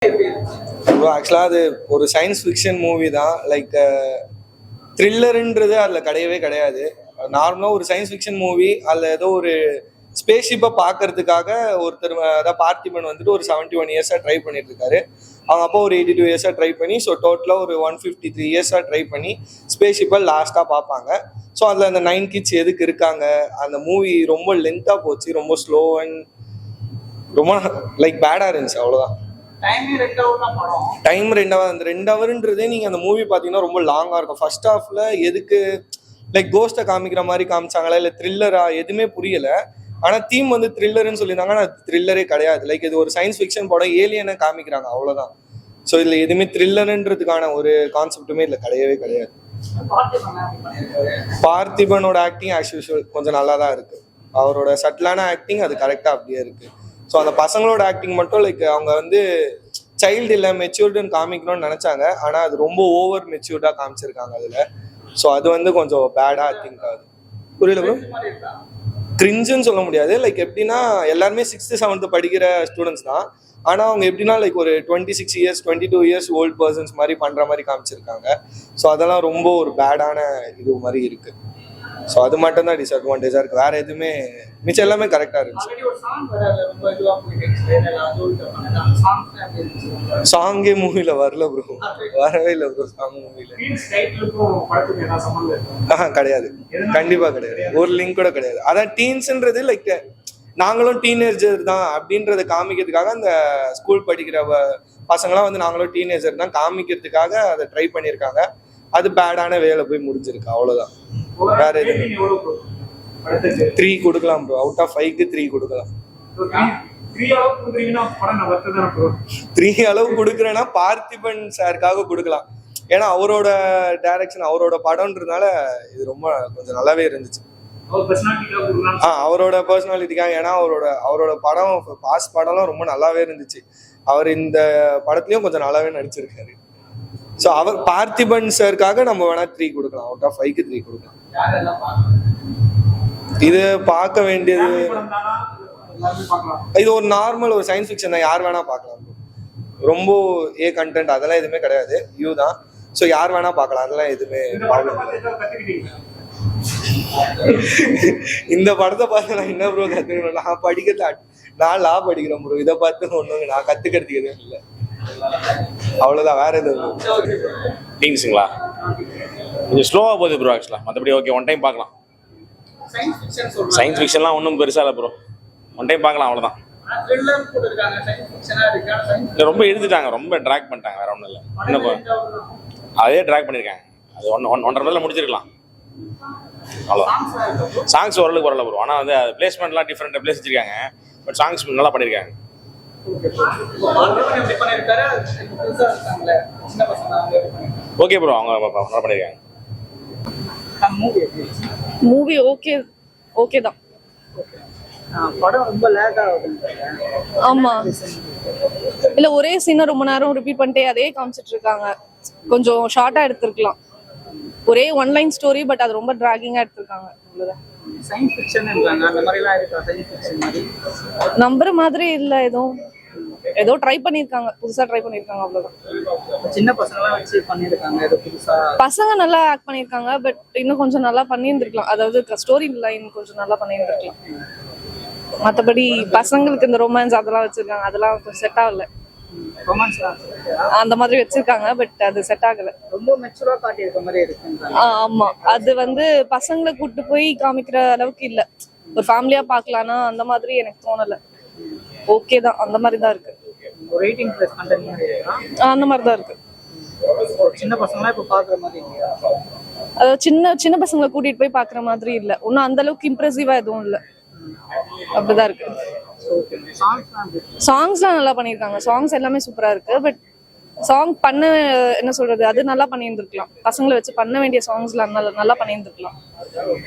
Bro ஆக்சுவலாக அது ஒரு சயின்ஸ் ஃபிக்ஷன் மூவி தான். லைக் த்ரில்லருன்றது அதில் கிடையவே கிடையாது. நார்மலாக ஒரு சயின்ஸ் ஃபிக்ஷன் மூவி, அதில் ஏதோ ஒரு ஸ்பேஸ்ஷிப்பை பார்க்கறதுக்காக ஒருத்தர் அதாவது பார்த்திபன் வந்துட்டு ஒரு 71 இயர்ஸாக ட்ரை பண்ணிட்டு இருக்காரு. அவங்க அப்பா ஒரு 82 இயர்ஸாக ட்ரை பண்ணி, ஸோ டோட்டலாக ஒரு 153 இயர்ஸாக ட்ரை பண்ணி ஸ்பேஸ்ஷிப்பை லாஸ்ட்டாக பார்ப்பாங்க. ஸோ அதில் அந்த 9 கிட்ஸ் எதுக்கு இருக்காங்க, அந்த மூவி ரொம்ப லென்த்தாக போச்சு, ரொம்ப ஸ்லோ அண்ட் ரொம்ப லைக் பேடாக இருந்துச்சு. அவ்வளோதான். Time 2 hour. அந்த 2 ஹவர்ன்றதே நீங்கள் அந்த மூவி பார்த்தீங்கன்னா ரொம்ப லாங்காக இருக்கும். ஃபர்ஸ்ட் ஹாஃபில் எதுக்கு லைக் கோஸ்ட்டை காமிக்கிற மாதிரி காமிச்சாங்களா இல்லை த்ரில்லரா எதுவுமே புரியலை. ஆனால் தீம் வந்து த்ரில்லர்னு சொல்லியிருந்தாங்க. ஆனால் அது த்ரில்லரே கிடையாது. லைக் இது ஒரு சயின்ஸ் ஃபிக்ஷன் படம், ஏலியனை காமிக்கிறாங்க, அவ்வளோதான். ஸோ இதில் எதுவுமே த்ரில்லருன்றதுக்கான ஒரு கான்செப்டுமே இதில் கிடையவே கிடையாது. பார்த்திபனோட ஆக்டிங் ஆஸ் யூஷுவல் கொஞ்சம் நல்லா தான் இருக்குது. அவரோட சட்டிலான ஆக்டிங் அது கரெக்டாக அப்படியே இருக்குது. ஸோ அந்த பசங்களோட ஆக்டிங் மட்டும் லைக் அவங்க வந்து சைல்டு இல்லை மெச்சூர்டுன்னு காமிக்கணும்னு நினச்சாங்க. ஆனால் அது ரொம்ப ஓவர் மெச்சூர்டாக காமிச்சிருக்காங்க அதில். ஸோ அது வந்து கொஞ்சம் பேடாக திங்க் ஆகுது. புரியல ப்ரோ? கிரிஞ்சுன்னு சொல்ல முடியாது. லைக் எப்படின்னா எல்லாருமே 6th 7th படிக்கிற ஸ்டூடெண்ட்ஸ் தான். ஆனால் அவங்க எப்படின்னா லைக் ஒரு 26 இயர்ஸ் 22 இயர்ஸ் ஓல்டு பர்சன்ஸ் மாதிரி பண்ணுற மாதிரி காமிச்சிருக்காங்க. ஸோ அதெல்லாம் ரொம்ப ஒரு பேடான இது மாதிரி இருக்குது. ஸோ அது மட்டும் தான் டிஸ்அட்வான்டேஜாக இருக்குது. வேறு எதுவுமே மிச்சம் எல்லாமே கரெக்டாக இருந்துச்சு. சாங்கே மூவியில் வரல ப்ரோ, வரவே இல்லை ப்ரோ சாங் மூவியில். கிடையாது, கண்டிப்பாக கிடையாது. ஒரு லிங்க் கூட கிடையாது. அதான் டீன்ஸ்ன்றது லைக் நாங்களும் டீனேஜர் தான் அப்படின்றத காமிக்கிறதுக்காக அந்த ஸ்கூல் படிக்கிற பசங்களாம் வந்து நாங்களும் டீனேஜர் தான் காமிக்கிறதுக்காக அதை ட்ரை பண்ணியிருக்காங்க. அது பேடான வேலை போய் முடிஞ்சிருக்கு, அவ்வளோதான். வேற எதுவும் 3 கொடுக்கலாம் ப்ரோ. அவுட் ஆஃப் 5க்கு 3 கொடுக்கலாம். 3 அளவு கொடுக்குறேன்னா பார்த்திபன் சாருக்காக கொடுக்கலாம். ஏன்னா அவரோட டைரக்ஷன், அவரோட படம்ன்றதுனால இது ரொம்ப கொஞ்சம் நல்லாவே இருந்துச்சு. அவரோட பர்சனாலிட்டிக்காக. ஏன்னா அவரோட படம் பாஸ் படம்லாம் ரொம்ப நல்லாவே இருந்துச்சு. அவர் இந்த படத்துலயும் கொஞ்சம் நல்லாவே நடிச்சிருக்காரு. ஸோ அவர் பார்த்திபன் சாருக்காக நம்ம வேணா 3 கொடுக்கலாம். அவுட் ஆஃப் 5க்கு 3 கொடுக்கலாம். இது பார்க்க வேண்டியது, இது ஒரு நார்மல் ஒரு சயின்ஸ் ஃபிக்ஷன் தான், யார் வேணா பார்க்கலாம். ரொம்ப கண்டென்ட் அதெல்லாம் எதுவுமே கிடையாது, வியூ தான். ஸோ யார் வேணா பார்க்கலாம், அதெல்லாம் எதுவுமே ப்ராப்ளம் இல்லை. இந்த படத்தை பார்த்து நான் என்ன ப்ரோ கற்றுக்கணும்? நான் படிக்கிறத நான் லா படிக்கிறேன் ப்ரோ. இதை பார்த்து ஒன்றும் நான் கற்றுக்கிறதுக்கு எதுவும் இல்லை, அவ்வளோதான். வேற எதுவும் டீன்ஸுங்களா கொஞ்சம் ஸ்லோவாக போகுது ப்ரோ. ஆக்சுவலாக மற்றபடி ஓகே, ஒன் டைம் பார்க்கலாம். சயின்ஸ் ஃபிக்ஷன்லாம் ஒன்றும் பெருசாக இல்லை ப்ரோ, ஒன் டைம் பார்க்கலாம், அவ்வளோதான். இல்லை ரொம்ப எழுதிட்டாங்க, ரொம்ப ட்ராக் பண்ணிட்டாங்க, வேற ஒன்றும் இல்லை. இன்னும் அதே ட்ராக் பண்ணியிருக்காங்க. அது 1.5 மணில முடிச்சிருக்கலாம், அவ்வளோதான். சாங்ஸ் ஓரளவுக்கு வரல ப்ரோ. ஆனால் வந்து பிளேஸ்மெண்ட்லாம் டிஃப்ரெண்ட் பிளேஸ் வச்சிருக்காங்க. பட் சாங்ஸ் நல்லா பண்ணியிருக்காங்க. ஓகே ப்ரோ, அவங்க நல்லா பண்ணியிருக்காங்க. மூவி ஓகே தான். படம் ரொம்ப லேக் ஆகுது. ஆமா, இல்ல ஒரே சீனை ரொம்ப நேரம் ரிப்பீட் பண்ணிட்டே அதே காமிச்சிட்டு இருக்காங்க. கொஞ்சம் ஷார்ட்டா எடுத்திருக்கலாம். ஒரே ஒன் லைன் ஸ்டோரி, பட் அது ரொம்ப டிராகிங்கா எடுத்திருக்காங்க. அவ்வளவுதான். சயின்ஸ் ஃபிக்ஷன்ன்றாங்க, அந்த மாதிரிலாம் இருக்கா? சயின்ஸ் ஃபிக்ஷன் மாதிரி நம்புற மாதிரி இல்ல. ஏதோ ட்ரை பண்ணிருக்காங்க, புதுசா ட்ரை பண்ணிருக்காங்க, அவ்வளவுதான். சின்ன பசங்களாம் வச்சு பண்ணிருக்காங்க, ஏதோ புதுசா. பசங்க நல்லா ஆக்ட் பண்ணிருக்காங்க, பட் இன்னும் கொஞ்சம் நல்லா பண்ணியிருந்திருக்கலாம். அதாவது ஸ்டோரி லைன் கொஞ்சம் நல்லா பண்ணியிருந்திருக்கலாம். மற்றபடி பசங்களுக்கு இந்த ரொமான்ஸ் அதெல்லாம் வச்சிருக்காங்க, அதெல்லாம் கொஞ்சம் செட் ஆகல. அந்த மாதிரி வச்சிருக்காங்க, பட் அது செட் ஆகல. ரொம்ப மெச்சூரா காட்டி இருக்க மாதிரி இருக்கு. ஆமா, அது வந்து பசங்களை கூட்டு போய் காமிக்கிற அளவுக்கு இல்ல. ஒரு ஃபேமிலியா பாக்கலாம்னா அந்த மாதிரி எனக்கு தோணல. ஓகே தான், அந்த மாதிரி தான் இருக்கு. ரேட்டிங் பிளஸ் கண்டென்ட் அந்த மாதிரி தான் இருக்கு. சின்ன பசங்களா இப்ப பாக்குற மாதிரி இல்லையா? அதாவது சின்ன பசங்களை கூட்டிட்டு போய் பாக்குற மாதிரி இல்ல. ஒன்னும் அந்த அளவுக்கு இம்ப்ரெசிவா எதுவும் இல்ல, அப்படிதான் இருக்கு. சாங்ஸ்லாம் நல்லா பண்ணிருக்காங்க. சாங்ஸ் எல்லாமே சூப்பரா இருக்கு. பட் சாங் என்ன சொல்றது, அது நல்லா பண்ணியிருந்திருக்கலாம். பசங்களை வச்சு பண்ண வேண்டிய சாங்ஸ்லாம் நல்லா பண்ணியிருந்திருக்கலாம்.